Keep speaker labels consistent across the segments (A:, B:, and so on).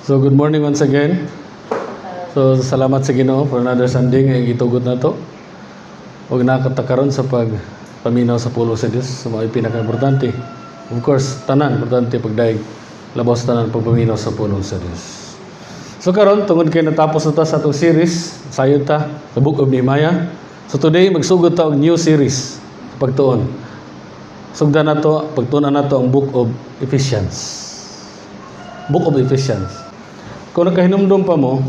A: So good morning once again. So salamat sa Ginoo for another Sunday nga gitugot na to. Ug nakatakaron sa paminaw sa pulo sa Dios sa mga pinaka-importante. Of course, tanan importante pagdaig labaw sa tanan pagpaminaw sa pulo sa Dios. So karon tungod kay natapos na ta sa atong series, sayod ta sa Book of Nehemiah. So today magsugod ta og new series pagtuon. Sugdan nato pagtuon nato ang Book of Ephesians. Book of Ephesians. Kung nakahinumdum pa mo,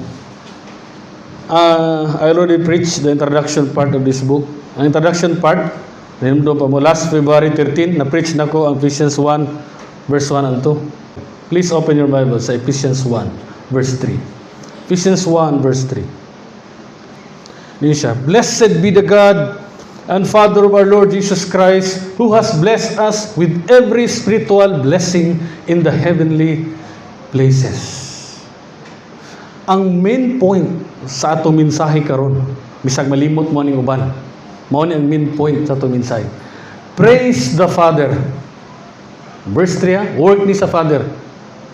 A: I already preached the introduction part of this book. Ang introduction part, hinumdum pa mo, last February 13, na-preach na ko ang Ephesians 1, verse 1 and 2. Please open your Bible sa Ephesians 1, verse 3. Ephesians 1, verse 3. Dito siya, Blessed be the God and Father of our Lord Jesus Christ, who has blessed us with every spiritual blessing in the heavenly places. Ang main point sa atong mensahe karon, bisag malimot mo ning uban, mao ni ang main point sa atong mensahe. Praise the Father. Verse 3, work ni sa Father.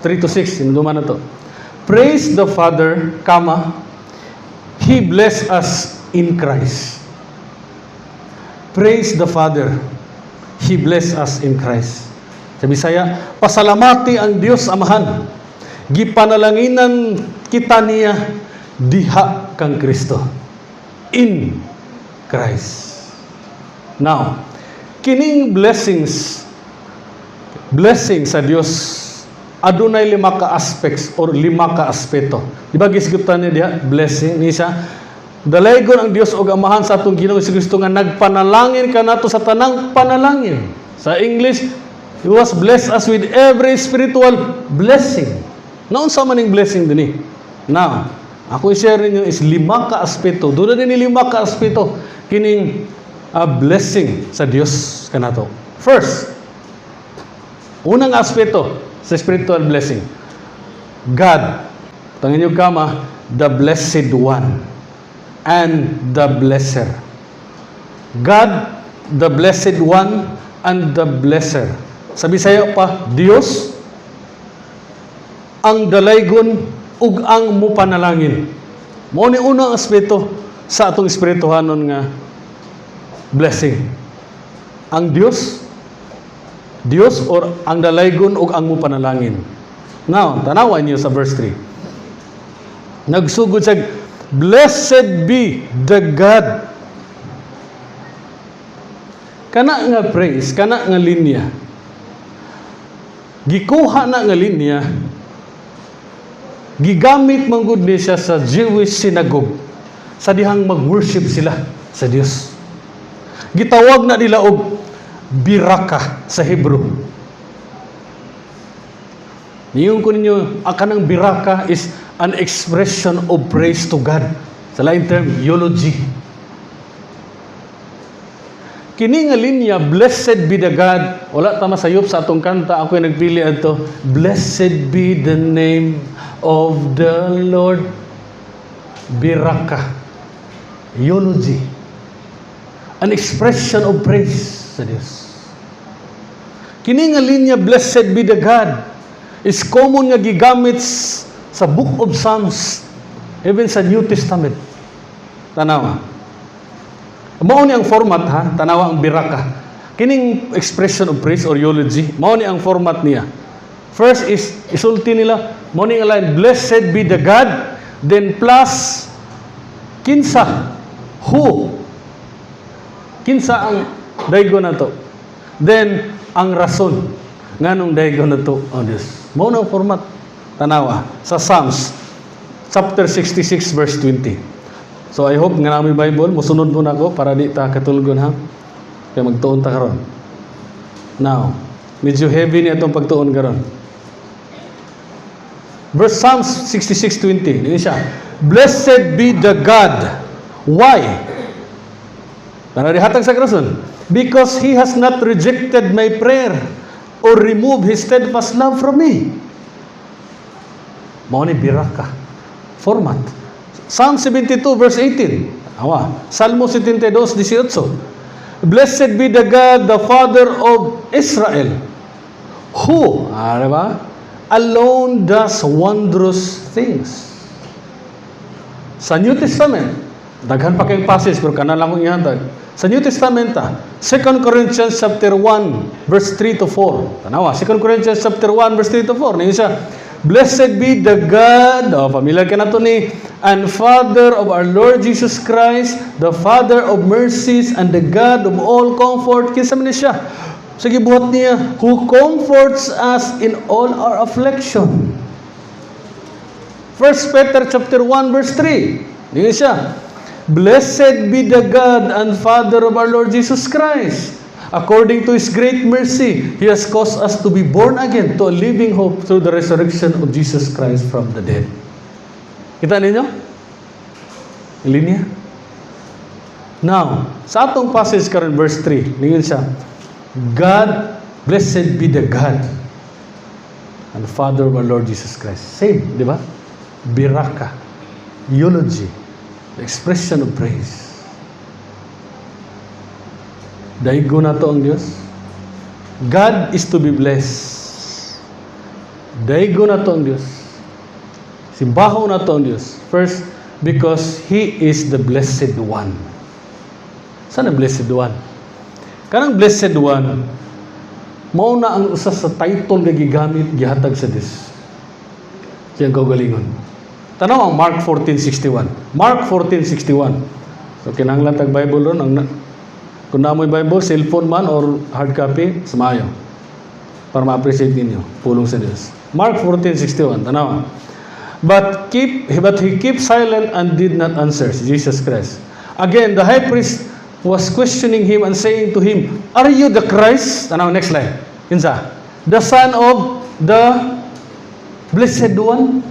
A: 3 to 6, sinuduman na to. Praise the Father, He blessed us in Christ. Praise the Father, He blessed us in Christ. Sa Bisaya, pasalamati ang Dios Amahan. Gipanalanginan kita niya diha kang Kristo. In Christ. Now, kining blessings sa Dios, adunay 5 ka aspects or 5 ka aspeto. Di ba gisgutan niya diha? Blessing ni siya. Dalaygon ang Dios og Amahan sa atong Ginoong Kristo nga nagpanalangin kanato sa tanang panalangin. Sa English, He was blessed us with every spiritual blessing. Naunsa man ning blessing dinhi? Now, ako i-share ninyo is 5 ka aspeto. Doon din 5 ka aspeto kining blessing sa Dios kanato. First, unang aspeto sa spiritual blessing. God, tangin niyo kama, the blessed one and the blesser. God, the blessed one and the blesser. Sa Bisaya pa, Dios ang dalaygon ug ang mupanalangin. Mao ni unang aspeto sa atong espirituhanon nga blessing. Ang Dios or ang dalaygon ug ang mupanalangin. Now, tanawan niyo sa verse 3. Nagsugod sa Blessed be the God. Kana nga praise, kana nga linya. Gikuha na nga linya. Gigamit man gud ni siya sa Jewish synagogue sa dihang mag-worship sila sa Dios. Gitawag na nila og biraka sa Hebrew. Niyon ko ninyo, kanang biraka is an expression of praise to God. Sa lain term, eulogy. Kini nga linya, blessed be the God. Wala ta masayop sa atong kanta. Ako yung nagpili ato. Blessed be the name of the Lord. Biraka. Eulogy. An expression of praise sa Diyos. Kini nga linya, blessed be the God, is common nga gigamit sa Book of Psalms, even sa New Testament. Tanawa. Mao ni ang format ha, tanawa ang biraka. Kining expression of praise or eulogy, mao ni ang format niya. First is isulti nila, mao ni nga line, blessed be the God, then plus kinsa, who. Kinsa ang daygon nato. Then ang rason nganong daygon nato ang Dios. Mao na ang format. Tanawa sa Psalms chapter 66 verse 20. So I hope nga namin Bible, musunod po na ako para di ta katulgon ha. Kaya magtuon ta karon. Now, medyo heavy ni atong pagtuon karon. Verse Psalms 66:20. Dili siya. Blessed be the God. Why? Para dihatag sa rason. Because He has not rejected my prayer or removed His steadfast love from me. Mao ni biraka. Format. Psalm 72 verse 18. Salmo 72:18. Blessed be the God, the Father of Israel, who, diba? alone does wondrous things. Sa New Testament, daghan pa kayong passage, pero kanan lang kong ihatag. Sa New Testament, 2 Corinthians chapter 1, verse 3 to 4. Tanawa, 2 Corinthians chapter 1, verse 3 to 4. Ngayon siya, blessed be the God, familiar ka na to ni, and Father of our Lord Jesus Christ, the Father of mercies, and the God of all comfort. Kinsa man ni siya? Sige, buhat niya, who comforts us in all our affliction. 1 Peter chapter 1, verse 3. Ngayon siya, blessed be the God and Father of our Lord Jesus Christ. According to His great mercy, He has caused us to be born again to a living hope through the resurrection of Jesus Christ from the dead. Kita ninyo? Linya? Now, sa atong passage karon verse 3, ningon siya, God, blessed be the God and Father of our Lord Jesus Christ. Same, di ba? Biraka, eulogy, the expression of praise. Daigo na to ang Diyos. God is to be blessed. Daigo na to ang Diyos. Simbaho na to ang Diyos. First, because He is the Blessed One. Saan ang Blessed One? Kanang Blessed One, mauna ang usa sa title nga gigamit, gihatag sa Diyos. Siyang kaugalingon. Tanaw ang Mark 14:61. Mark 14:61. So, kinahanglan tag Bible ron, kung namoy Bible, cellphone man or hard copy, samayo. Para ma-appreciate ninyo. Pulong sa Diyos. Mark 14:61. Tanaw. But he kept silent and did not answer. Jesus Christ. Again, the high priest was questioning him and saying to him, "Are you the Christ?" Tanaw, next slide. Insa? The Son of the Blessed One?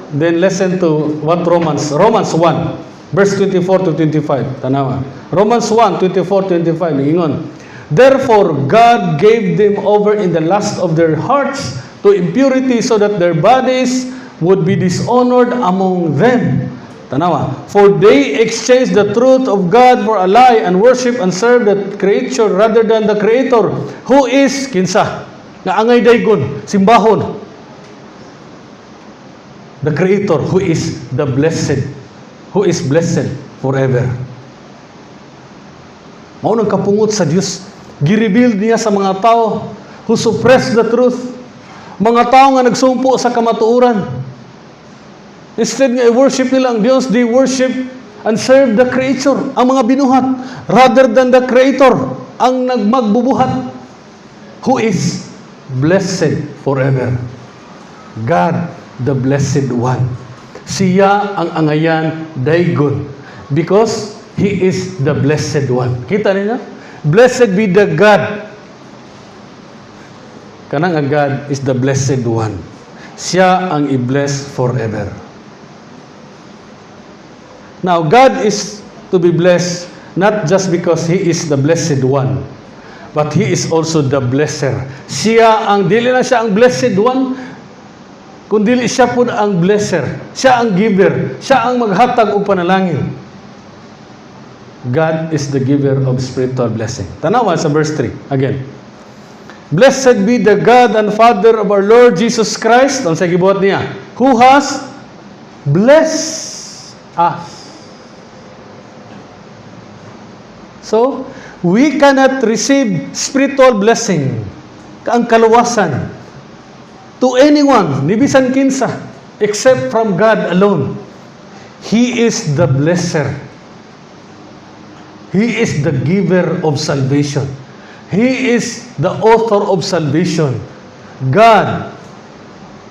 A: Then listen to what Romans 1, verse 24 to 25. Tanawa. Romans 1, 24 to 25. Ingon. Therefore, God gave them over in the lust of their hearts to impurity so that their bodies would be dishonored among them. Tanawa. For they exchanged the truth of God for a lie and worship and serve the creature rather than the Creator, who is, kinsa, na angay daygon, simbahon. The Creator, who is the blessed, who is blessed forever. Mao nang kapungot sa Dios, gi-reveal niya sa mga tao who suppress the truth, mga tao nga nagsumpo sa kamatuoran. Instead nga i-worship nila ang Dios, they worship and serve the Creator, ang mga binuhat, rather than the Creator, ang magbubuhat, who is blessed forever. God, the Blessed One. Siya ang angayan daygon because He is the Blessed One. Kita niyo? Blessed be the God. Kanang ang God is the Blessed One. Siya ang i-bless forever. Now, God is to be blessed not just because He is the Blessed One, but He is also the Blesser. Siya ang, dili na siya ang Blessed One, kundi siya po ang blesser, siya ang giver, siya ang maghatag og panalangin. God is the giver of spiritual blessing. Tanawa sa verse 3 again. Blessed be the God and Father of our Lord Jesus Christ, ang sa gibuhat niya, who has blessed us. So, we cannot receive spiritual blessing, ang kaluwasan, to anyone, ni bisan kinsa, except from God alone. He is the blesser. He is the giver of salvation. He is the author of salvation. God,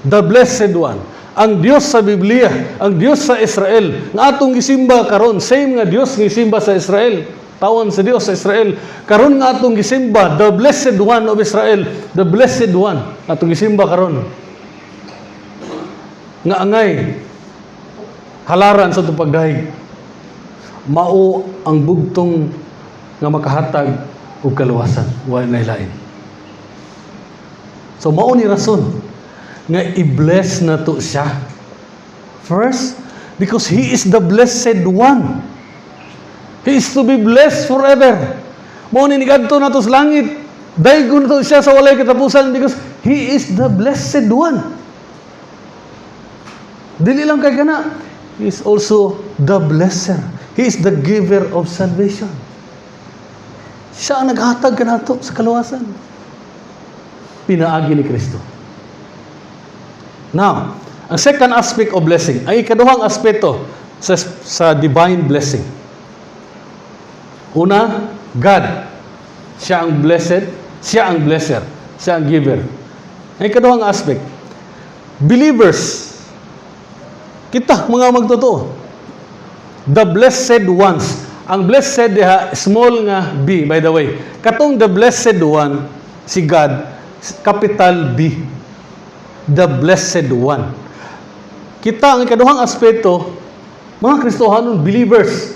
A: the Blessed One. Ang Diyos sa Biblia, ang Diyos sa Israel, nga atong gisimba karon, same nga Diyos nga gisimba sa Israel, tawon sa Dios sa Israel, karon nga atong gisimba, the Blessed One of Israel, the Blessed One, atong gisimba karon. Nga angay, halaran sa itong pagdahig, mao ang bugtong nga makahatag o kaluwasan, wala na ilain. So, mao ni rason nga i-bless na to siya. First, because He is the Blessed One. He is to be blessed forever. Mao ni nigadto na to sa langit. Daygon to siya sa walay katapusan because He is the blessed one. Dili lang kay kana, He is also the blesser. He is the giver of salvation. Siya ang naghatag kanato sa kaluwasan. Pinaagi ni Kristo. Now, ang second aspect of blessing, ang ikaduhang aspeto sa divine blessing. Una, God. Siya ang blessed, siya ang blesser, siya ang giver. Ang ikaduhang aspect, believers, kita mga magtotoo, the blessed ones. Ang blessed diha, small nga B, by the way. Katong the blessed one, si God, capital B. The blessed one. Kita ang ikaduhang aspeto, mga Kristohanon, believers.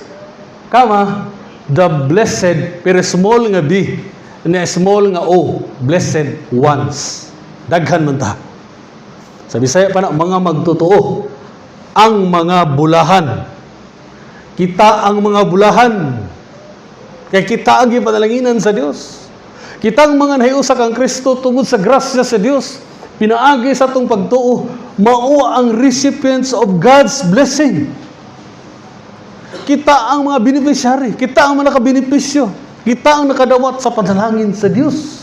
A: Kama, the blessed, pero small nga B, na small nga O, blessed ones. Daghan man ta. Sa Bisaya pa na, mga magtotoo, ang mga bulahan. Kita ang mga bulahan. Kaya kita ang ipanalanginan sa Dios. Kita ang mga nahiusa kang Kristo tungod sa grasya sa Dios. Pinaagi sa atong pagtuo, mao ang recipients of God's blessing. Kita ang mga beneficiary, kita ang mga nakabenepisyo, kita ang nakadawat sa panalangin sa Dios.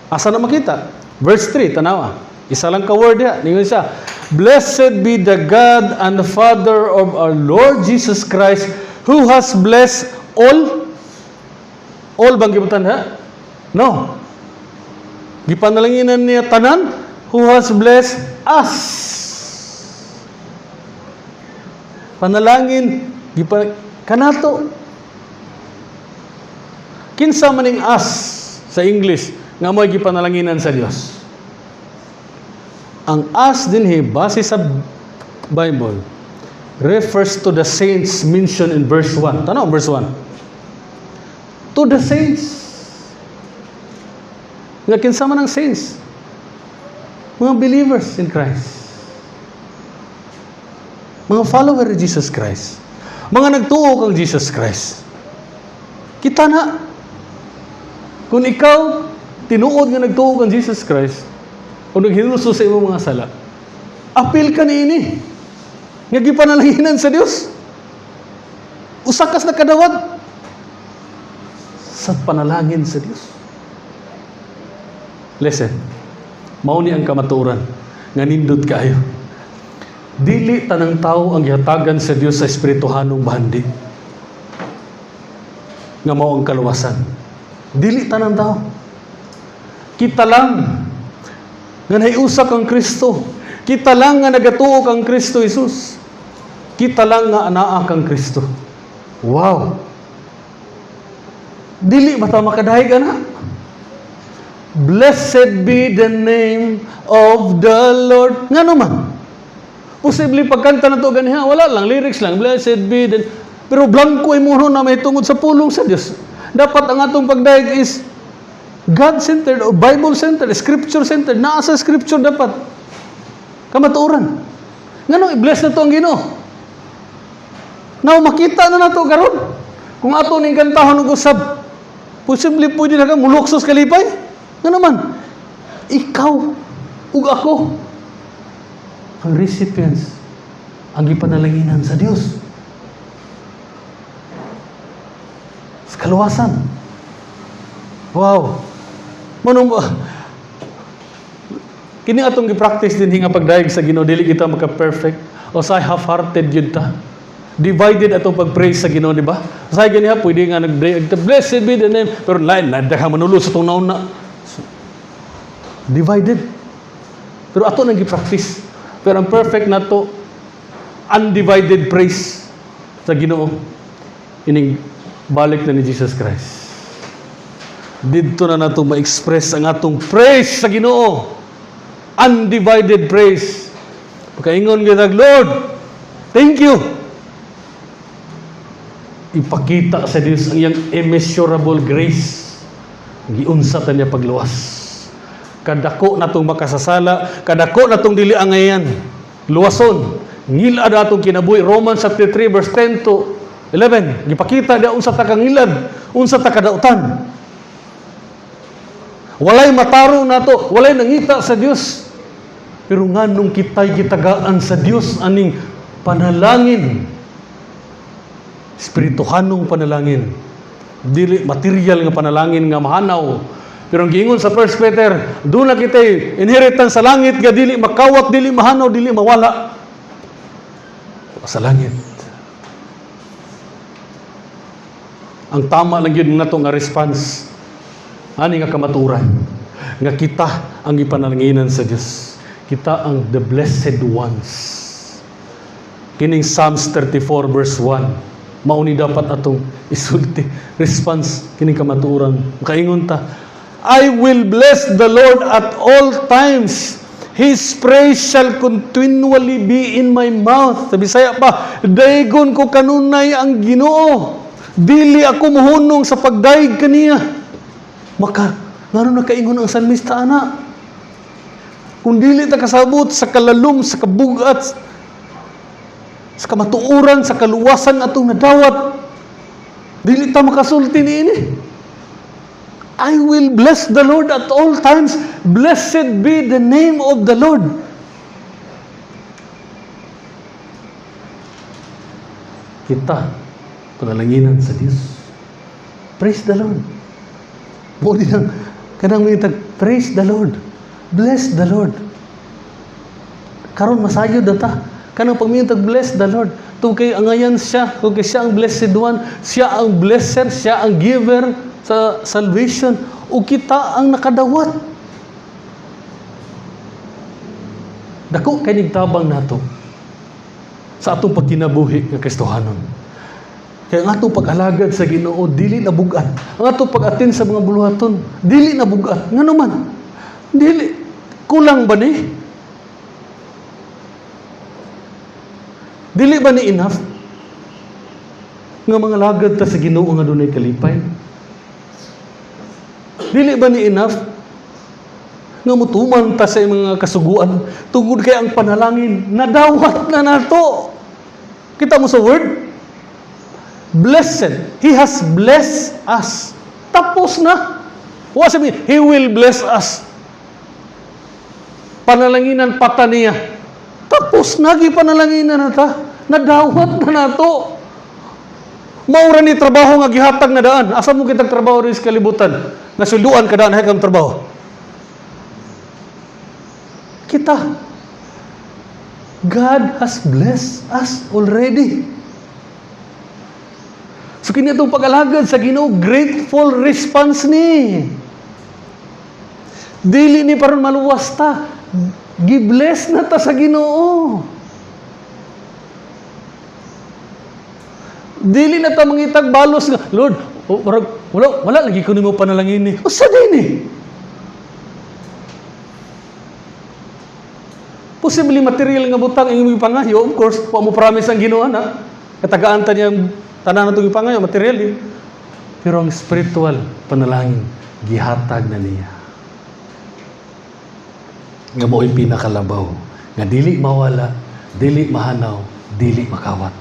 A: Asa na makita? Verse 3, tanawa. Isa lang ka word ya, ningon siya. Blessed be the God and the Father of our Lord Jesus Christ, who has blessed all bang gibutan ha? No. Gipanalanginan niya tanan, who has blessed us. Panalangin, kanato. Kinsa maning us sa English, nga mo'y gipanalanginan sa Dios. Ang us din base sa Bible, refers to the saints mentioned in verse 1. Tanaw, verse 1. To the saints. Nga kinsa man ang saints? Mga believers in Christ. Mga follower of Jesus Christ. Mga nagtuo kang Jesus Christ. Kita na. Kung ikaw, tinuod nga nagtuo kang Jesus Christ, o naghinuso sa imong mga sala, apil ka niini. Nga gipanalanginan sa Dios. Usakas na kadawat sa panalangin sa Dios. Listen, mao ni ang kamatuoran nga nindot kaayo. Dili tanang tao ang gihatagan sa Dios sa espirituhanong bahandi. Nga mao ang kaluwasan. Dili tanang tao. Kita lang nga nahiusa kang Kristo. Kita lang nga nagatuo kang Kristo Jesus. Kita lang nga anaa kang Kristo. Wow! Dili ba ta makadahay ka na? Blessed be the name of the Lord. Nga naman. Posible pagkanta na ito ganiha. Wala lang. Lyrics lang. Blessed be the... Pero blanco ay muno na may tungod sa pulong sa Diyos. Dapat ang atong pagdaig is God-centered o Bible-centered, Scripture-centered. Naa sa Scripture dapat. Kamatuoran. Nga nung i-bless na ito ang Ginoo. Now, makita na ito karon. Kung ato ning kantahon ng usab, posible pwede na ka muluksos kalipay. Nga naman, ikaw ug ako ang recipients, ang ipanalanginan sa Dios. Sa kaluwasan. Wow! Manong ba? Kini atong gi-practice din nga pagdaig sa Ginoo, dili kita maka-perfect o sa half-hearted yun ta. Divided atong pag-praise sa Ginoo, di ba? Sa ganiha pwede nga blessed be the name, pero lain daghang manulo sa tong nauna. Divided. Pero ato nang gi-practice. Pero ang perfect na to, undivided praise sa Ginoo. Ining balik na ni Jesus Christ. Dito na nato ma-express ang atong praise sa Ginoo. Undivided praise. Pagkaingon kita, Lord, thank you. Ipakita sa Diyos ang iyang immeasurable grace. Giunsa ta niya pagluwas. Kadako natong makasasala, kadako natong dili angayan. Luwason, ngilad atong kinabuhi. Romans chapter 3 verse 10 to 11. Gipakita dia unsa ta kangilad, unsa ta kadautan. Walay matarong nato, walay nangita sa Dios. Pero nganong kita'y gitagaan sa Dios aning panalangin, espirituhanong panalangin, dili material nga panalangin nga mahanaw. Pero ang giingon sa 1 Peter, doon na kita'y inheritance sa langit nga dili makawat, dili mahanaw, dili mawala. Sa langit. Ang tama lang yun na nga response. Ani nga kamaturan. Nga kita ang ipanalanginan sa Diyos. Kita ang the blessed ones. Kining Psalms 34 verse 1. Mauni dapat atong isulti. Response, kining kamaturan. Makaingon ta, I will bless the Lord at all times. His praise shall continually be in my mouth. Sa Bisaya pa, daygon ko kanunay ang Ginoo. Dili ako muhunong sa pagdaig kaniya. Maka, ngano nakaingon ang salmista ana? Kung dili ta kasabot sa kalalom, sa kabugat, sa kamatuuran, sa kaluwasan atong nadawat, dili ta makasulti niini. I will bless the Lord at all times. Blessed be the name of the Lord. Kita, panalanginan sa Diyos. Praise the Lord. Muli lang, kanang mitag, praise the Lord. Bless the Lord. Karon masayod na ta. Kanang pagmintag, bless the Lord. Kung kay angayan siya, kung kay siya ang blessed one, siya ang blesser, siya ang giver sa salvation, o kita ang nakadawat. Dako kay nigtabang nato sa atong pagkinabuhi nga Kristohanon. Kaya ang atong pag-alagad sa Ginoo dili na bugat. Ang atong pag-atin sa mga buluhaton dili na bugat. Ngano man? Dili kulang ba ni? Dili ba ni enough nga mga lagad ta sa Ginoo nga dunay kalipay? Dili ba ni enough nga mutuman ta sa mga kasuguan tungod kay ang panalangin nadawat na nato? Kita mo sa word, blessed, He has blessed us. Tapos na. What sabi? He will bless us. Panalanginan pata niya. Tapos na, panalaginan na ta. Nadawat na nato. Maura ni trabaho nga gihatag na daan. Asa mo kitag trabaho rin sa kalibutan? Nasulduan ka daan, kang trabaho. Kita. God has blessed us already. So kini itong pag-alagad sa Ginoo, grateful response ni. Dili ni paron maluwas ta. Gibless na ta sa Ginoo. Dili na ta mangitag balos nga, Lord, wala lagi ko nimo panalangin ni. Usa din ni. Posible material nga butang ang imong pangayo, of course, wa mo promise ang Ginoo na. Katagaan ta niya tanan natong ipangayo material eh. Pero ang spiritual panalangin gihatag na niya. Nga mo'y pinakalabaw. Nga dili mawala, dili mahanaw, dili makawat.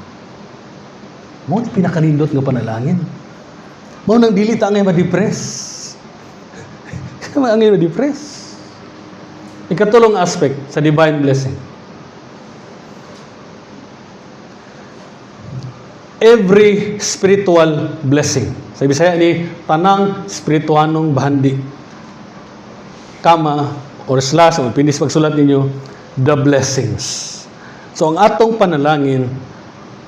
A: Mo'y pinakanindot nga panalangin. Mo nang dili ta ngay ma-depress. Angay ma-depress. Ikatulong aspect sa divine blessing. Every spiritual blessing. Sa Bisaya ni tanang spirituanong bahandi. Kama or slash, o pinis pagsulat ninyo, the blessings. So, ang atong panalangin,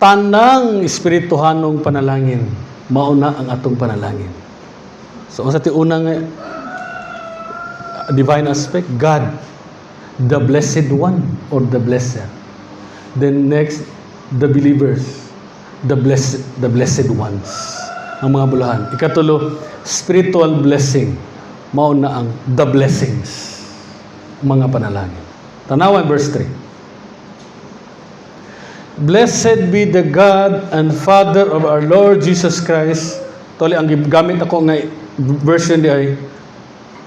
A: tanang espirituhanong panalangin, mauna ang atong panalangin. So, sa tiunang divine aspect, God, the blessed one, or the blesser. Then next, the believers, the blessed ones. Ang mga bulahan. Ikatulo, spiritual blessing, mauna ang the blessings. Mga panalangin. Tanawan verse 3. Blessed be the God and Father of our Lord Jesus Christ. Tuli, ang gamit ako nga version di ay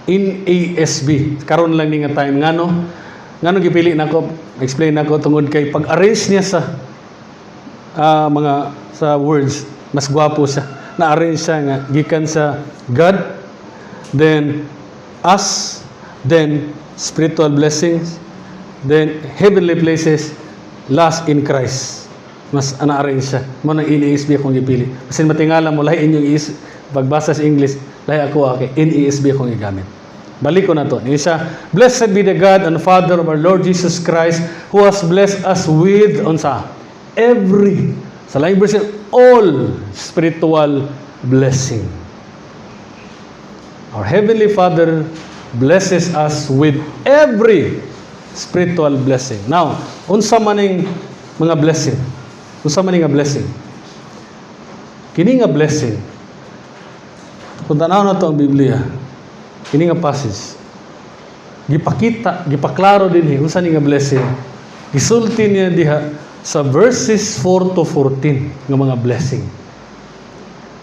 A: NASB. Karon lang ni nga time. Ngano gipili nako, explain nako tungod kay pag-arrange niya sa mga sa words, mas gwapo siya. Na-arrange siya nga gikan sa God, then us, then spiritual blessings, then heavenly places, last in Christ. Mas ana-arrange siya. Mo nang NASB akong gipili. Kasi matingala mo lahi inyong pagbasa sa English, lahi ako NASB akong gigamit. Balik ko na to. Isa, blessed be the God and Father of our Lord Jesus Christ, who has blessed us with unsa every, sa laing version, all spiritual blessing. Our Heavenly Father blesses us with every spiritual blessing. Now, unsa man ning mga blessing? Unsa man nga blessing? Kini nga blessing, kung tanaw na to ang Biblia, kini nga passage, gipakita, gipaklaro din unsa ni nga blessing. Gisulti niya diha sa verses 4 to 14 nga mga blessing.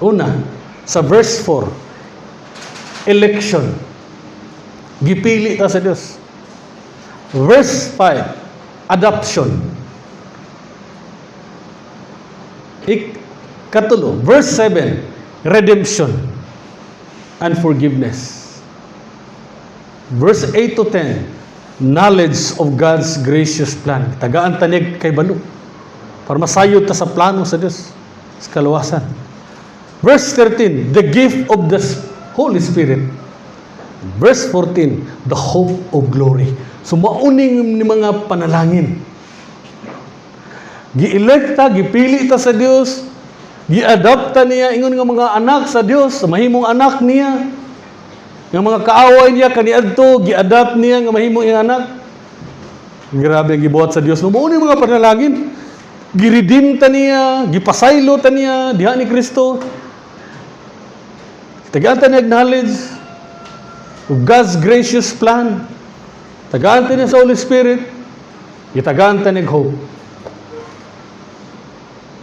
A: Una, sa verse 4, election. Gipili ta sa Dios. Verse 5, adoption. Katulo, verse 7, redemption and forgiveness. Verse 8 to 10, knowledge of God's gracious plan. Tagaan tanig kay balo. Para masayod ta sa plano sa Dios, sa kaluwasan. Verse 13, the gift of the Holy Spirit. Verse 14, the hope of glory. So mauning ni mga panalangin. Gi-electa, gipili ta sa Dios, gi-adopta niya ingon nga mga anak sa Dios, sa mahimong anak niya. Nga mga kaaway niya kaniadto, gi-adopt niya nga mahimong iyang anak. Grabe ang gibuhat sa Dios. No mauning mga panalangin. Gi-redeem ta niya, gipasaylo ta niya diha ni Kristo. Tagaan ta niya acknowledge of God's gracious plan. Tagaan ta niya sa Holy Spirit. Gitagaan ta niya hope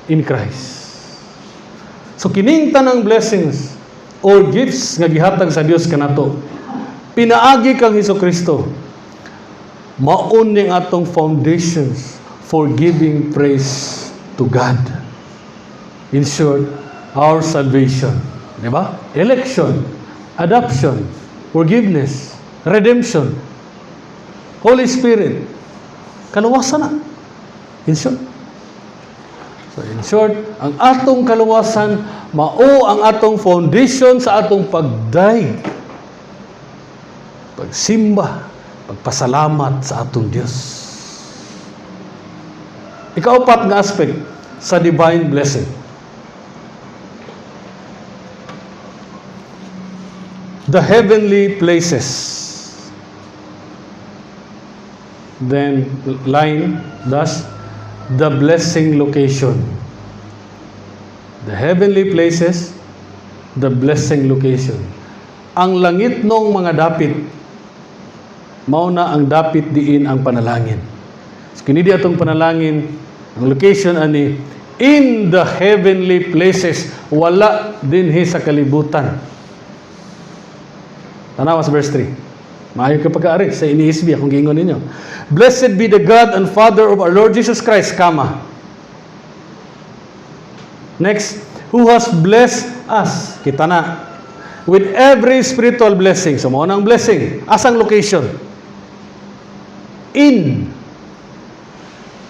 A: in Christ. So kining tanang blessings or gifts nga gihatag sa Dios kanato, pinaagi kang Hesukristo, maun ning atong foundations for giving praise to God. In short, our salvation. Diba? Election, adoption, forgiveness, redemption, Holy Spirit, kaluwasan na. In short. So in short, ang atong kaluwasan, mao ang atong foundation sa atong pagdaig, pagsimba, pagpasalamat sa atong Dios. Ikaapat nga aspect sa divine blessing. The heavenly places. Then line, thus, the blessing location. The heavenly places, the blessing location. Ang langit nung mga dapit, mauna ang dapit diin ang panalangin. So, kinidi atong panalangin, ang location ani, in the heavenly places, wala dinhi sa kalibutan. Tanawa sa verse 3. Maayo ka pag-aari sa NASB, akong giingon ninyo. Blessed be the God and Father of our Lord Jesus Christ, Next, who has blessed us, kita na, with every spiritual blessing. So, mo nang blessing. Asang location? In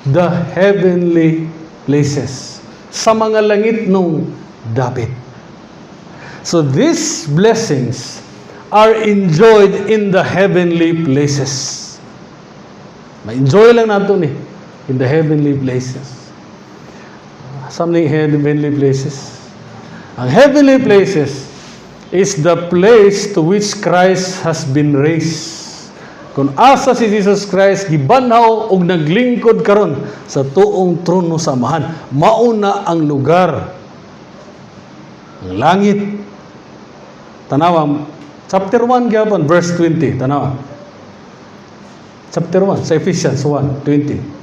A: the heavenly places. Sa mga langit nung dapit. So, these blessings are enjoyed in the heavenly places. Ma-enjoy lang nato ni in the heavenly places. Something heavenly places. Ang heavenly places is the place to which Christ has been raised. Kung asa si Jesus Christ gibanhaw og naglingkod karon sa tuong trono sa amahan, mauna ang lugar, ang langit. Tanawa, chapter 1 gyapon, verse 20. Tanawa. Chapter 1 sa Ephesians 1:20.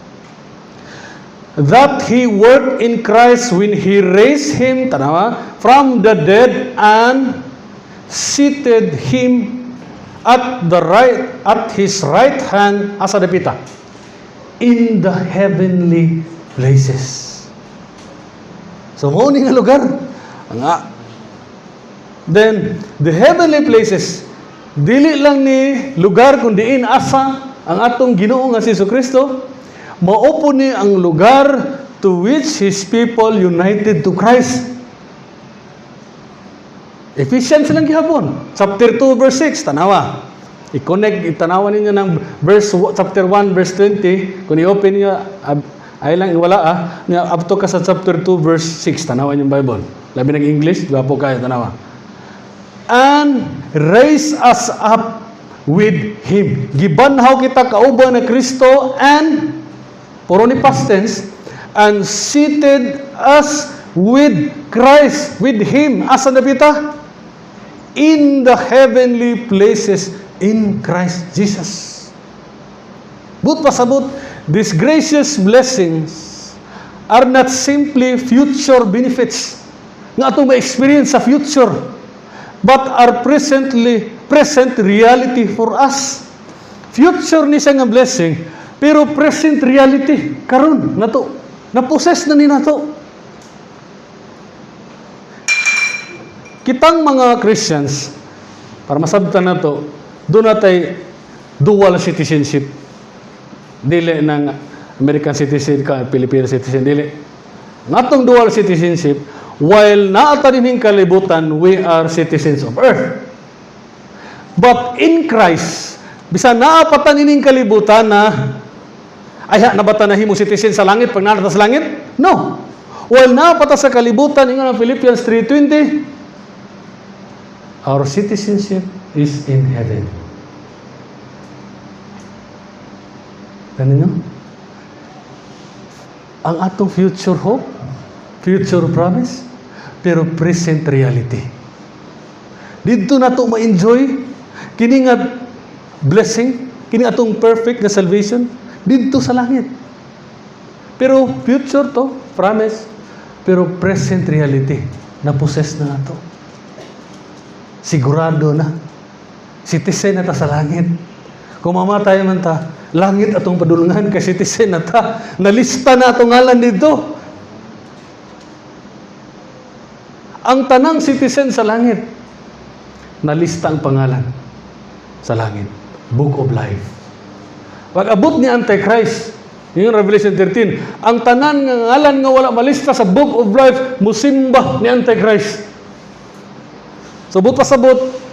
A: That he worked in Christ when he raised him, tanawa, from the dead and seated him at his right hand, asa dapita, in the heavenly places. So mo ni nga lugar. Then the heavenly places Dili lang ni lugar kung diin asa ang atong Ginoo nga si Jesucristo, mao po ni ang lugar to which His people united to Christ. Ephesians lang gihapon, chapter 2 verse 6, tanawa. I-connect, itanawa ninyo ng chapter 1 verse 20, kung i-open niyo, ay lang iwala up to ka sa chapter 2 verse 6, tanawa yung Bible. Labi ng English, gwapo kayo, tanawa. And raise us up with Him. Gibanhaw kita kauban na Kristo and, puro ni past tense, and seated us with Christ, with Him. Asa na pita? In the heavenly places in Christ Jesus. But pasabot, these gracious blessings are not simply future benefits nga atong ma-experience sa future, but are present reality for us. Future ni siya nga blessing, pero present reality karon nato, na-possess na ni nato. Kitang mga Christians, para masabtan na to, doon natay dual citizenship. Dili ng American citizen ka, Filipino citizen, dili. Natong dual citizenship, while naata din kalibutan, we are citizens of earth. But in Christ, bisan naapatan ining kalibutan na, ay nabata na himo citizen sa langit pag naata sa langit? No. While naapata sa kalibutan, ingon ang Philippians 3:20, our citizenship is in heaven. Ganun nyo? Ang atong future hope, future promise, pero present reality. Dito na ito ma-enjoy, kini nga blessing, kini atong perfect na salvation, dito sa langit. Pero future to, promise, pero present reality, na-possess na ito. Sigurado na. Citizen na ta sa langit. Kung mamatay man ta, langit atong padulungan kay citizen na ta. Nalista na atong ngalan dito. Ang tanang citizen sa langit, nalista ang pangalan sa langit. Book of Life. Pag abot ni Antichrist, yung Revelation 13, ang tanan nga ngalan nga wala malista sa Book of Life, musimba ni Antichrist. Sabot pasabot,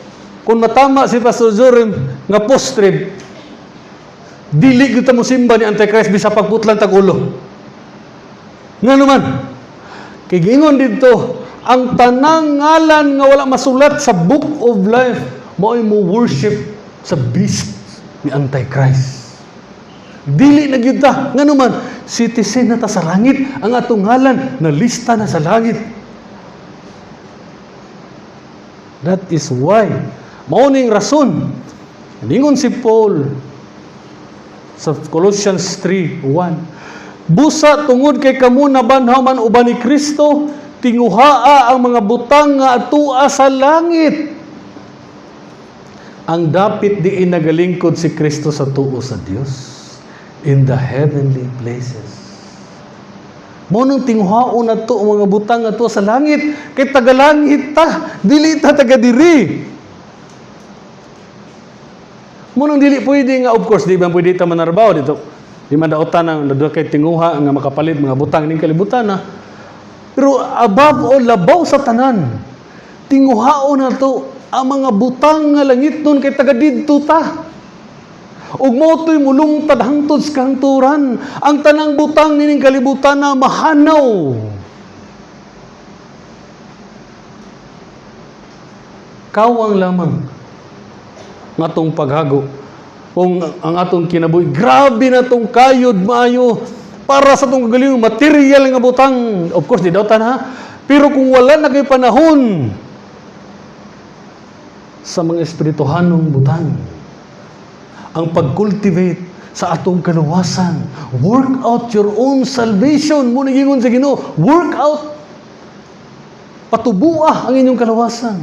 A: kung matama si Pastor Jorim nga post-trib, dili kita mo simba ni Antichrist bisa pagputlan tagulo. Nga naman, kay gingon dito, ang tanang ngalan nga wala masulat sa Book of Life, mao'y mo worship sa beast ni Antichrist. Dili na gyud ta. Nga naman, citizen na ta sa langit, ang atong ngalan na lista na sa langit. That is why, mauning rason, ningon si Paul sa Colossians 3:1, busa tungod kay kamo nabanhaw man uban ni Kristo, tinguhaa ang mga butang nga atua sa langit. Ang dapit diin nagalingkod si Kristo sa tuo sa Dios in the heavenly places. Monong tinguhaon na to mga butang na to sa langit, kay tagalangit ta, dili ta taga diri. Monong dili pwede nga, of course, di ba pwede ta manarbaw dito. Di man daotan ang nadua kay tinguha nga makapalit mga butang ning kalibutan na. Pero above all, labaw sa tanan, tinguhaon na to ang mga butang nga langit nun kay taga didto ta. Ug motoy mulungtad hangtod sa kahangturan, ang tanang butang nining kalibutan na mahanaw. Kawang lamang ng atong paghago. Kung ang atong kinabuhi, grabe na tong kayod maayo para sa itong kagaling material nga butang. Of course, di daw ha. Pero kung wala na kayo panahon sa mga espirituhanong butang, ang pag-cultivate sa atong kaluwasan, work out your own salvation. Muna gingon sa Ginoo, work out. Patubuah ang inyong kaluwasan.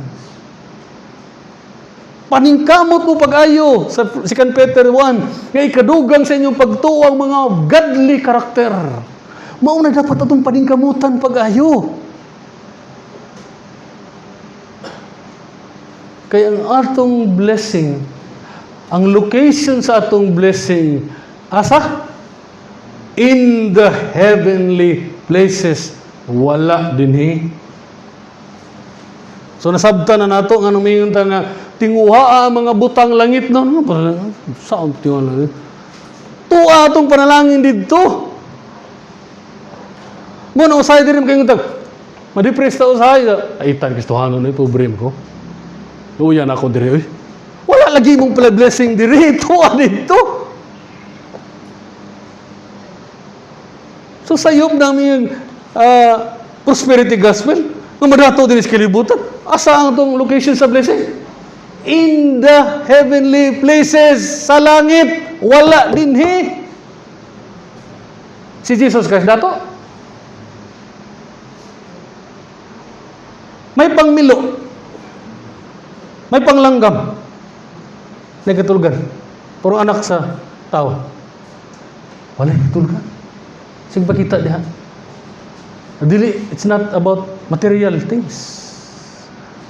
A: Paningkamot mo pag-ayo sa 2 Peter 1, nga ikadugang sa inyong pagtuwang mga godly karakter. Mauna dapat atong paningkamutan pag-ayo. Kaya ang atong blessing, ang location sa atong blessing, asa? In the heavenly places. Wala dinhi. So nasabta na nato nga numingon ta nga tinguha ang mga butang langit no. Saan tinguha langit? Tuwa atong panalangin didto. Mo na usay diri kay ngutag. Ma-depress ta usay. Ay tan Kristohano na problem ko. Uyan ako diri oy. Wala lagi mong blessing diri. Tuwa didto. So sayop namin prosperity gospel. Nung madato din sa kalibutan. Asa ang itong location sa blessing? In the heavenly places. Sa langit. Wala dinhi. Si Jesus Christ dato. May pangmilo. May panglanggam. Nagkatulgan. Puro anak sa tao. Wala nagkatulgan. Sige ba kita diha? Dili, it's not about material things.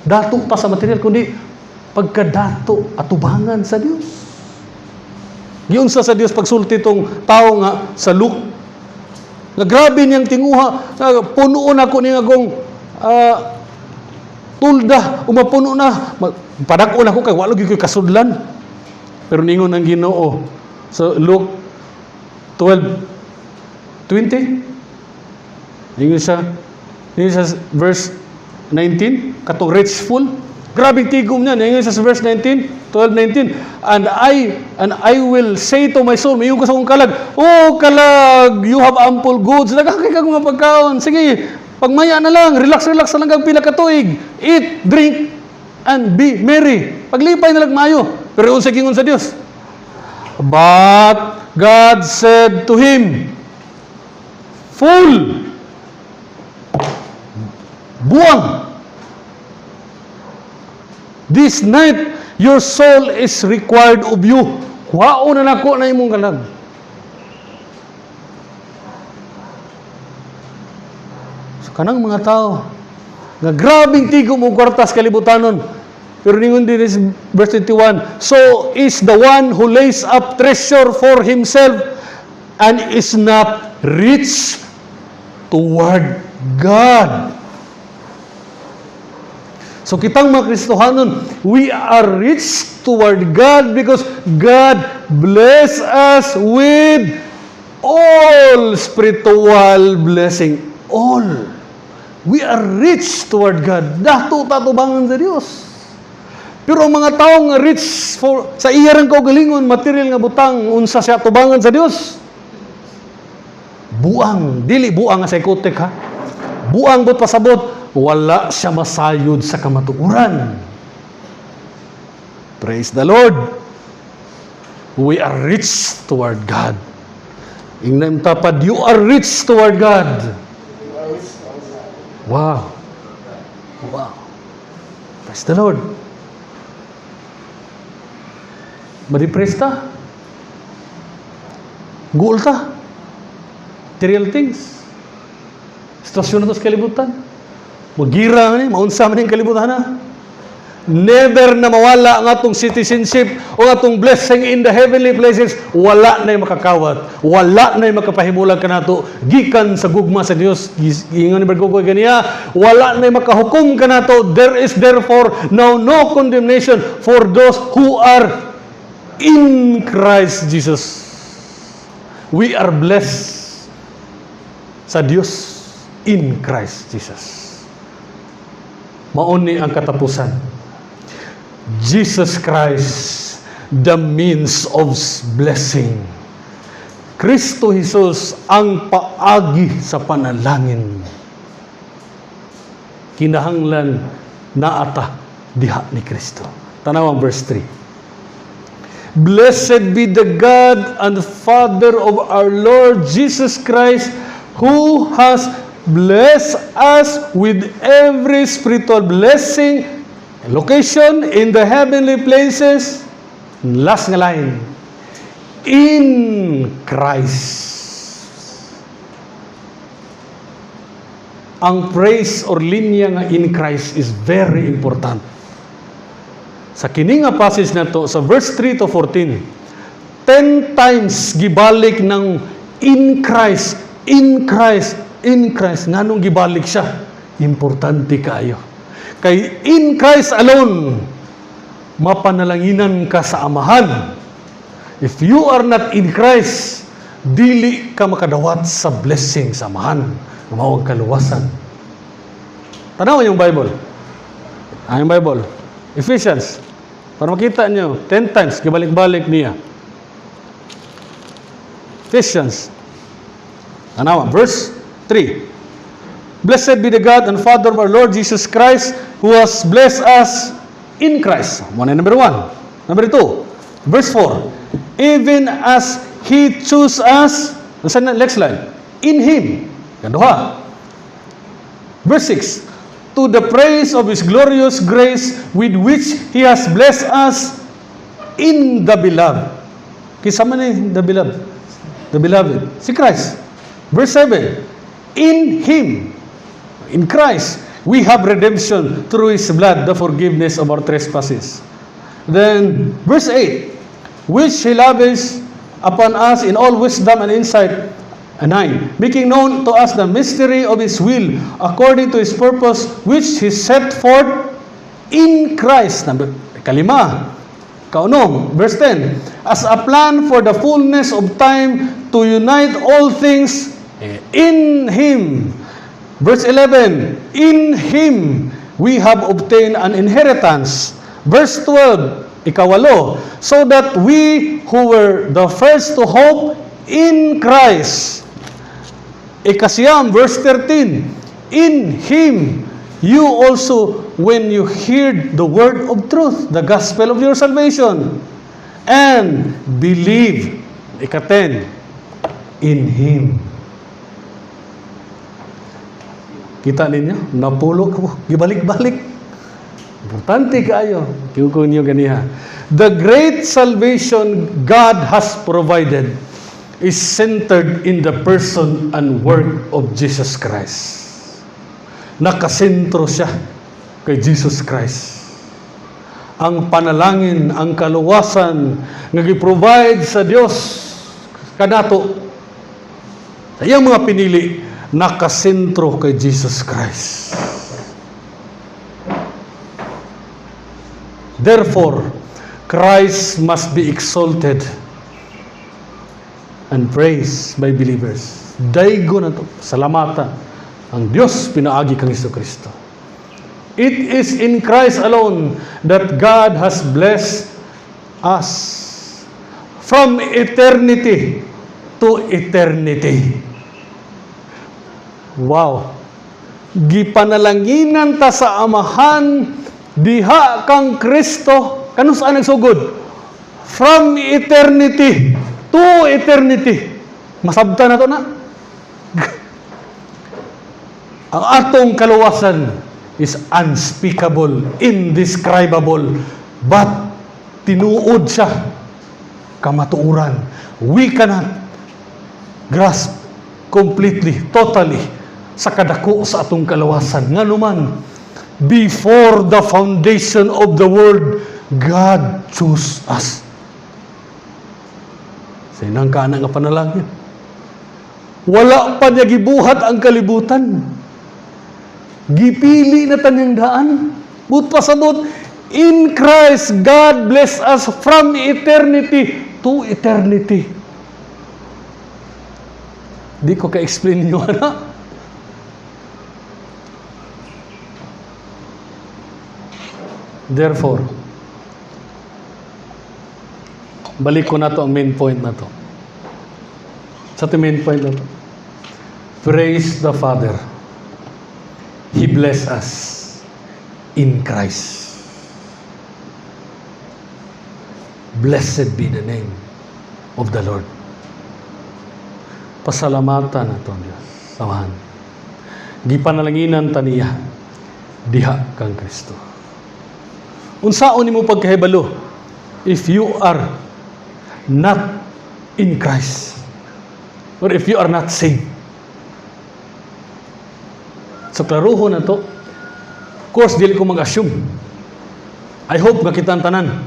A: Dato pa sa material, kundi pagkadato at tubangan sa Diyos. Giunsa sa Diyos pagsulti tong tao nga sa Luke. Nga grabe niyang tinguha, punuon ako ni agong tulda, umapuno na, padakon ako kay wala gyud kasudlan. Pero ningon ang Ginoo. So Luke 12:20. Yung sa verse 19, katong richful. Grabing tigom niya. Yung sa verse 19, 12:19. And I will say to my soul, mayroon ka sa akong kalag, oh kalag, you have ample goods. Nagkakay kang mga pagkaon. Sige, pagmaya na lang, relax na lang kang pila katuig. Eat, drink, and be merry. Paglipay na lang mayo. Pero unsa gingon sa Dios. But God said to him, Fool! Buang! This night, your soul is required of you. Wao na nako na imong kalag. So, kanang mga tao, nga grabing tigo mo kwartas kalibutanon. Pero ningon din is verse 21, so is the one who lays up treasure for himself and is not rich toward God. So kitang mga Kristohanon, we are rich toward God because God bless us with all spiritual blessing. All. We are rich toward God. Dato tatubangan sa Dios. Pero ang mga tao nga rich sa iyarang kaugalingon, material nga butang, unsa siya tubangan sa Dios? Buang. Dili buang nga psychotic ha. Buang bot pasabot. Wala siya masayod sa kamatuuran. Praise the Lord. We are rich toward God. Ingnan tapad, you are rich toward God. Wow. Wow. Praise the Lord. Madipress ta. Guol ta. Material things. Sitwasyon na ito sa kalibutan. Magira ni, maunsa man yung kalibutan na. Never na mawala ang atong citizenship o atong blessing in the heavenly places. Wala na yung makakawat. Wala na yung makapahimulang ka nato. Gikan sa gugma sa Diyos. Ingon ni Bergogoy ganiya. Wala na yung makahukom ka nato. There is therefore now no condemnation for those who are in Christ Jesus. We are blessed sa Diyos in Christ Jesus. Mauni ang katapusan. Jesus Christ, the means of blessing. Kristo Jesus ang paagi sa panalangin. Kinahanglan naata diha ni Kristo. Tanaw ang verse 3. Blessed be the God and Father of our Lord Jesus Christ, who has bless us with every spiritual blessing, location in the heavenly places. Last nga line. In Christ. Ang praise or linya nga in Christ is very important. Sa kini nga passage na to, sa verse 3 to 14, 10 times gibalik ng in Christ, in Christ, in Christ. Nganong gibalik siya? Importante kayo. Kay in Christ alone, mapanalanginan ka sa Amahan. If you are not in Christ, dili ka makadawat sa blessing sa Amahan. Mawag kaluwasan. Tanaw yung Bible. Yung Bible. Ephesians. Para makita nyo, 10 times, gibalik-balik niya. Ephesians. Tanaw, verse 3. Blessed be the God and Father of our Lord Jesus Christ, who has blessed us in Christ. Number 1. Number 2. Verse 4. Even as He chose us, next slide, in Him. Kaduha. Verse 6. To the praise of His glorious grace with which He has blessed us in the Beloved. Kisama ni the Beloved? The Beloved. Si Christ. Verse 7. In Him, in Christ, we have redemption through His blood, the forgiveness of our trespasses. Then, verse 8. Which He lavished upon us in all wisdom and insight. 9. Making known to us the mystery of His will, according to His purpose, which He set forth in Christ. Kalima. Kaunom. Verse 10. As a plan for the fullness of time to unite all things in Him. Verse 11. In Him we have obtained an inheritance. Verse 12. Ikawalo. So that we who were the first to hope in Christ. Ikasiyam, verse 13. In Him, you also, when you heard the word of truth, the gospel of your salvation, and believe. Ika-10. In Him. Kita ninyo? Napulo ko. Gibalik-balik. Importante kayo. Kung nyo ganiha. The great salvation God has provided is centered in the person and work of Jesus Christ. Nakasentro siya kay Jesus Christ. Ang panalangin, ang kaluwasan nga gi-provide sa Dios kanato sa iyang mga pinili, nakasentro kay Jesus Christ. Therefore, Christ must be exalted and praised by believers. Daigo na to, salamatan ang Diyos pinaagi kang Jesucristo. It is in Christ alone that God has blessed us from eternity to eternity. Wow! Gipanalanginan ta sa Amahan, diha kang Kristo, kanus saan nagsugod? From eternity to eternity. Masabta na to na. Ang atong kaluwasan is unspeakable, indescribable, but tinuod siya kamatuuran. We cannot grasp completely, totally, sa kadako sa atong kaluwasan. Nga naman, before the foundation of the world, God chose us. Sa inang kaana nga panalangin. Wala pa niya gibuhat ang kalibutan. Gipili na tanyang daan. But pasabot, in Christ, God bless us from eternity to eternity. Di ko ka-explain nyo, ano? Therefore, balik ko na to ang main point na to. Sa main point na to. Praise the Father. He blessed us in Christ. Blessed be the name of the Lord. Pasalamatan na to, Diyos. Samahan. Gipanalanginan taniya. Diha kang Kristo. Unsaon nimo pagkahibalo if you are not in Christ, or if you are not saved? So klaruho na to. Of course, dili ko mag-assume. I hope nga kitang tanan,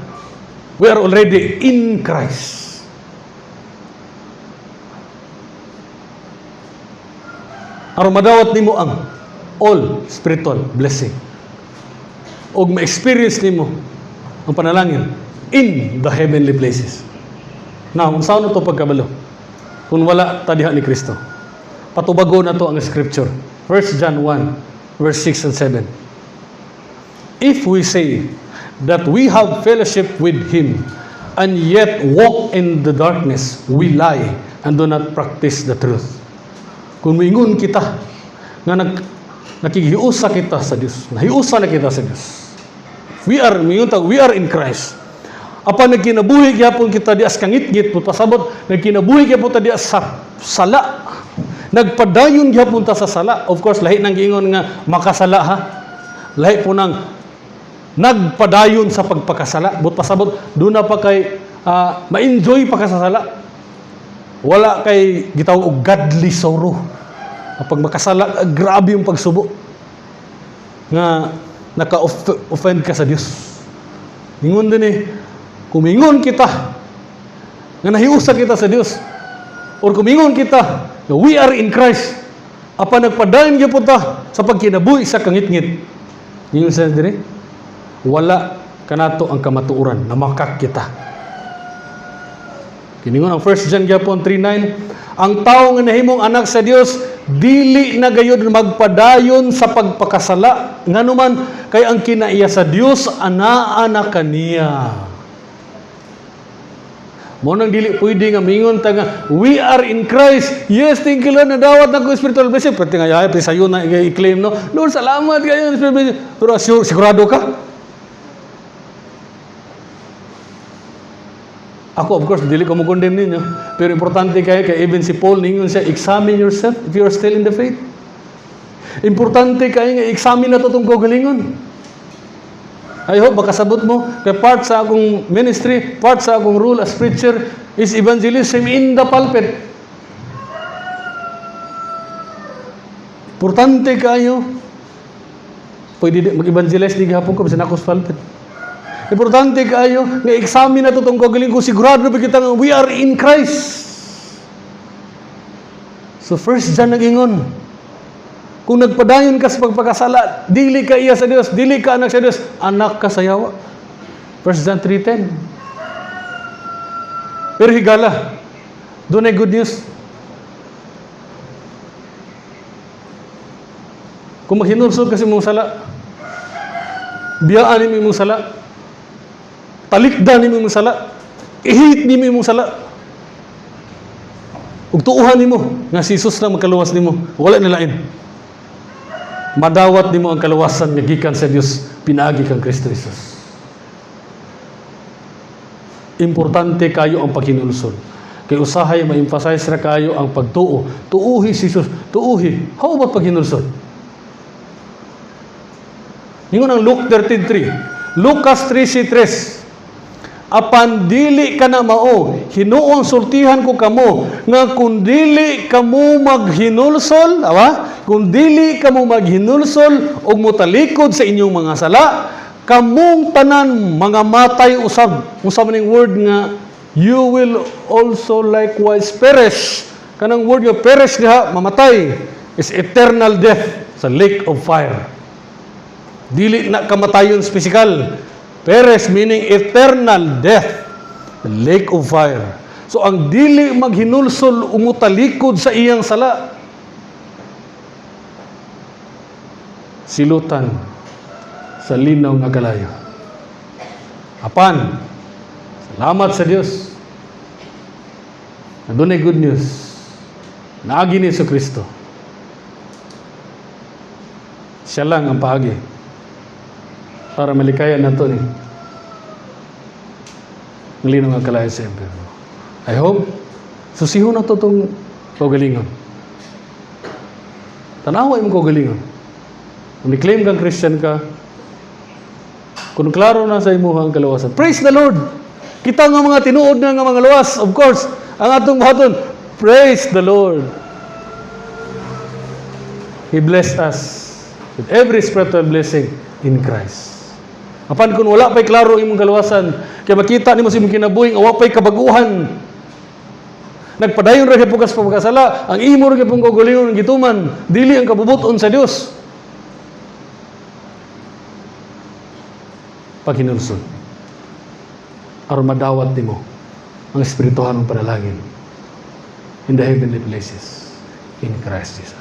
A: we are already in Christ. Aron madawat nimo ang all spiritual blessing. Og ma-experience nimo ang panalangin in the heavenly places. Now, saan na ito pagkabalo? Kung wala tadiha ni Kristo. Patubago na to ang scripture. 1 John 1, verse 6 and 7. If we say that we have fellowship with Him and yet walk in the darkness, we lie and do not practice the truth. Kung mingon kita nga nakihiusa kita sa Dios, nahiusa na kita sa Dios. We are in Christ. Apa nagkinabuhi gyapon kita di as kangit-ngit pasabot, nagkinabuhi gyapon ta di as sa sala. Nagpadayon gyapon ta sa sala. Of course lahi nang giingon nga makasala ha. Lahi po nang nagpadayon sa pagpakasala. But pasabot do na pa kay ma-enjoy pa ka sa sala. Wala kay gitawag og godly sorrow. Kapag makasala, grabe yung pagsubo. Nga naka-offend ka sa Dios. Ingon din kumingon kita nga nahiusa kita sa Dios. Or kumingon kita nga we are in Christ. Apa nagpadayon gyapon ta sa pagkinabuhi sa kangit-ngit. Ingon sa dire, wala kanato ang kamatuoran na makak kita. Kiningon ang 1 John gyapon 3:9, ang tao nga nahimong anak sa Dios dili na gayud magpadayon sa pagpakasala nganuman kay ang kinaiya sa Dios anaa na kaniya. Mo nang dili pwede nga mingon ta nga we are in Christ. Yes, thank you Lord, nadawat na ko spiritual blessing. Pati nga yaya sayo na i-claim no. Lord, salamat kayo spiritual blessing. Pero sigurado ka? Ako, of course, dili ko mo condemn ninyo. Pero importante kayo, kay even si Paul, ningon siya, examine yourself if you are still in the faith. Importante kayo nga, examine na ito itong gagalingon. I hope, makasabot mo, kay part sa akong ministry, part sa akong role as preacher, is evangelism in the pulpit. Importante kayo, pwede mag-evangelize di gahapon ko, bisan ako sa pulpit. Importante kayo nga examine na itong kagaling ko sigurado na kita nga we are in Christ. So first John nag-ingon, kung nagpadayon ka sa pagpakasala, dili ka iya sa Dios, dili ka anak sa Dios, anak ka sa yawa. 1 John 3:10. Pero higala, doon ay good news. Kung maghinulsog kasi mong sala, biyaan mo mong sala, talikdan ni mo sala, ihit ni mo sala, ug tuuhan nimo nga si Jesus na magkaluwas nimo, wala na lain. Madawat nimo ang kaluwasan nga gikan sa Dios pinaagi kang Kristo Jesus. Importante kayo ang paghinulsol. Kay usahay ma-emphasize ra kayo ang pagtuo. Tuuhi si Jesus, tuuhi. How about paghinulsol? Ningon ang Luke 13:3. Lucas 13:3. Apan dili ka na mao, hinuon sultihan ko kamo, nga kung dili kamo maghinulsol, kung dili kamo maghinulsol o mutalikod sa inyong mga sala, kamong tanan mga matay usab. Usab ning word nga, you will also likewise perish. Kanang word nga perish diha, mamatay, is eternal death sa lake of fire. Dili na kamatayon physical. Perish meaning eternal death, the lake of fire. So ang dili maghinulsol umutalikod sa iyang sala, silutan sa linaw nga kalayo. Apan, salamat sa Dios. Adunay good news. Naagi ni Kristo. Siya lang ang paagi para malikayan na ito linaw nga kalayo sa impyerno. I hope susihon na ito itong kagalingon. Tanawa yung kagalingon. Kung i-claim kang Christian ka, kung klaro na sa imuha ang kalawasan, praise the Lord! Kita nga mga tinuod na nga mga lawas, of course, ang atong baton, praise the Lord! He blessed us with every spiritual blessing in Christ. Apan kung wala pa'y klaro imong kaluwasan, kaya makita nimo sa imong kinabuhi, nga wa pa'y kabaguhan. Nagpadayon ra kay pugas pagkasala, ang imo ra kay pong kaugalingon gituman, dili ang kabubuton sa Dios. Paghinulsod, aron madawat nimo ang espirituhan ng panalangin in the heavenly places in Christ Jesus.